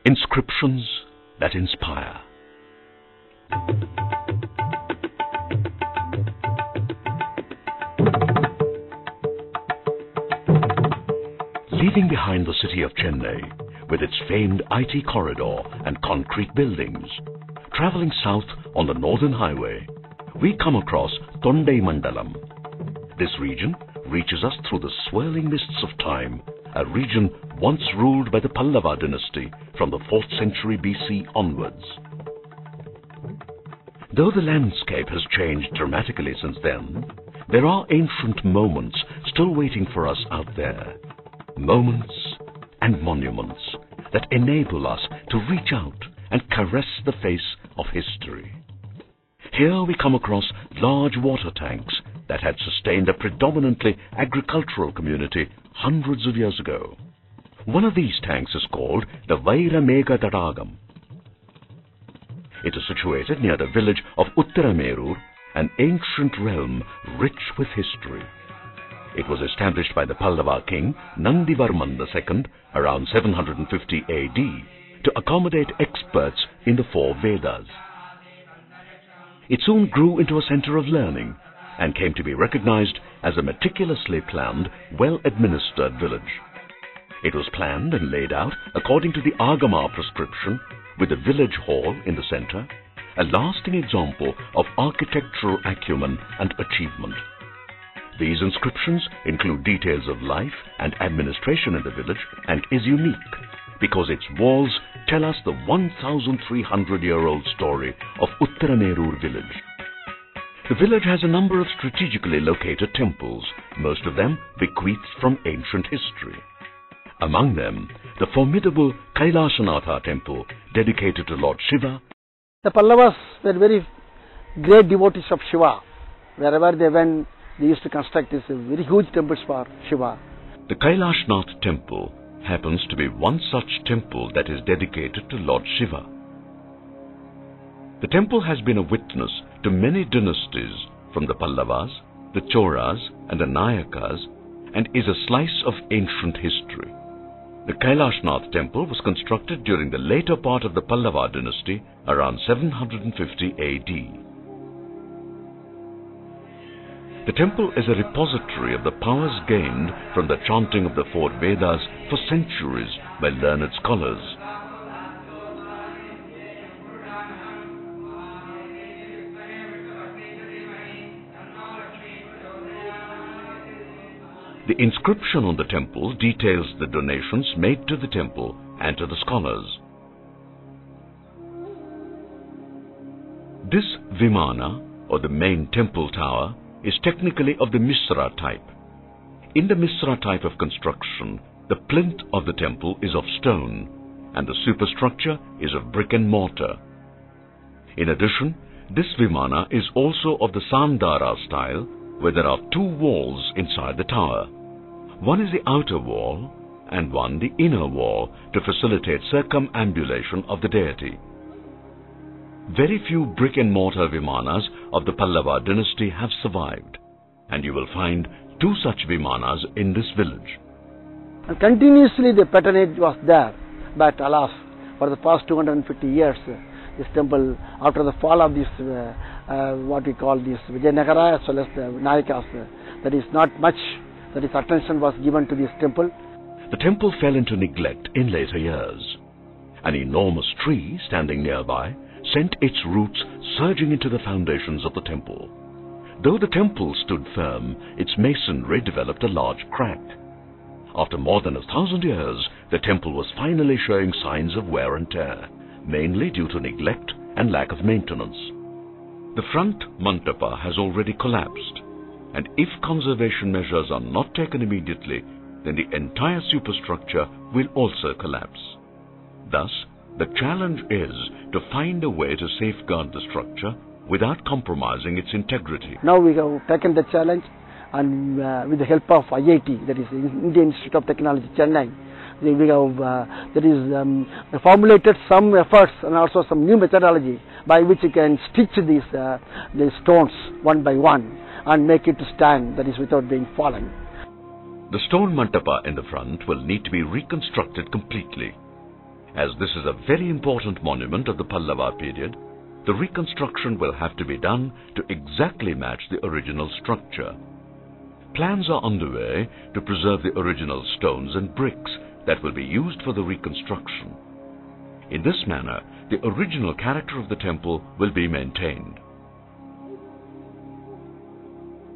Inscriptions that inspire. Leaving behind the city of Chennai, with its famed IT corridor and concrete buildings, traveling south on the Northern Highway, we come across Tondai Mandalam. This region reaches us through the swirling mists of time, a region once ruled by the Pallava dynasty from the 4th century BC onwards. Though the landscape has changed dramatically since then, there are ancient moments still waiting for us out there. Moments and monuments that enable us to reach out and caress the face of history. Here we come across large water tanks that had sustained a predominantly agricultural community hundreds of years ago. One of these tanks is called the Vairamega Tadagam. It is situated near the village of Uttaramerur, an ancient realm rich with history. It was established by the Pallava king Nandivarman II around 750 AD to accommodate experts in the 4 Vedas. It soon grew into a center of learning and came to be recognized as a meticulously planned, well-administered village. It was planned and laid out according to the Agama prescription, with a village hall in the center, a lasting example of architectural acumen and achievement. These inscriptions include details of life and administration in the village and is unique because its walls tell us the 1,300-year-old story of Uttaramerur village. The village has a number of strategically located temples, most of them bequeathed from ancient history. Among them, the formidable Kailashanatha temple dedicated to Lord Shiva. The Pallavas were very great devotees of Shiva. Wherever they went, they used to construct these very huge temples for Shiva. The Kailashnath temple happens to be one such temple that is dedicated to Lord Shiva. The temple has been a witness to many dynasties from the Pallavas, the Choras and the Nayakas, and is a slice of ancient history. The Kailashnath temple was constructed during the later part of the Pallava dynasty around 750 AD. The temple is a repository of the powers gained from the chanting of the 4 Vedas for centuries by learned scholars. The inscription on the temple details the donations made to the temple and to the scholars. This Vimana, or the main temple tower, is technically of the Misra type. In the Misra type of construction, the plinth of the temple is of stone and the superstructure is of brick and mortar. In addition, this Vimana is also of the Sandara style, where there are 2 walls inside the tower. One is the outer wall and one the inner wall to facilitate circumambulation of the deity. Very few brick and mortar Vimanas of the Pallava dynasty have survived, and you will find 2 such Vimanas in this village. And continuously the patronage was there, but alas, for the past 250 years, this temple, after the fall of this, what we call this Vijayanagara as well as the Nayakas, there is not much that is attention was given to this temple. The temple fell into neglect in later years. An enormous tree standing nearby sent its roots surging into the foundations of the temple. Though the temple stood firm, its masonry developed a large crack. After more than 1,000 years, the temple was finally showing signs of wear and tear, mainly due to neglect and lack of maintenance. The front mantapa has already collapsed, and if conservation measures are not taken immediately, then the entire superstructure will also collapse. Thus, the challenge is to find a way to safeguard the structure without compromising its integrity. Now we have taken the challenge, and with the help of IIT, that is Indian Institute of Technology, Chennai, we have formulated some efforts and also some new methodology by which you can stitch these stones one by one and make it to stand, that is without being fallen. The stone mantapa in the front will need to be reconstructed completely. As this is a very important monument of the Pallava period, the reconstruction will have to be done to exactly match the original structure. Plans are underway to preserve the original stones and bricks that will be used for the reconstruction. In this manner, the original character of the temple will be maintained.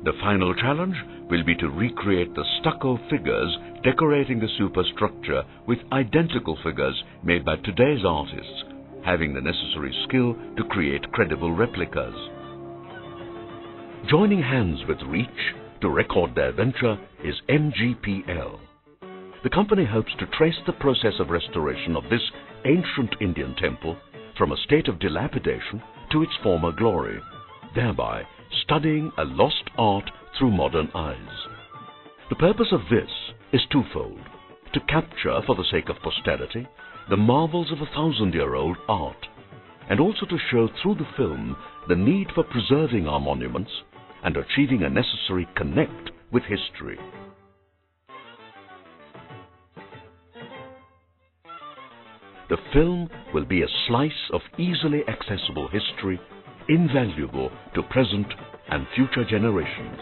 The final challenge will be to recreate the stucco figures decorating the superstructure with identical figures made by today's artists, having the necessary skill to create credible replicas. Joining hands with Reach to record their venture is MGPL. The company hopes to trace the process of restoration of this ancient Indian temple from a state of dilapidation to its former glory, thereby studying a lost art through modern eyes. The purpose of this is twofold: to capture, for the sake of posterity, the marvels of 1,000-year-old art, and also to show through the film the need for preserving our monuments and achieving a necessary connect with history. The film will be a slice of easily accessible history, invaluable to present and future generations.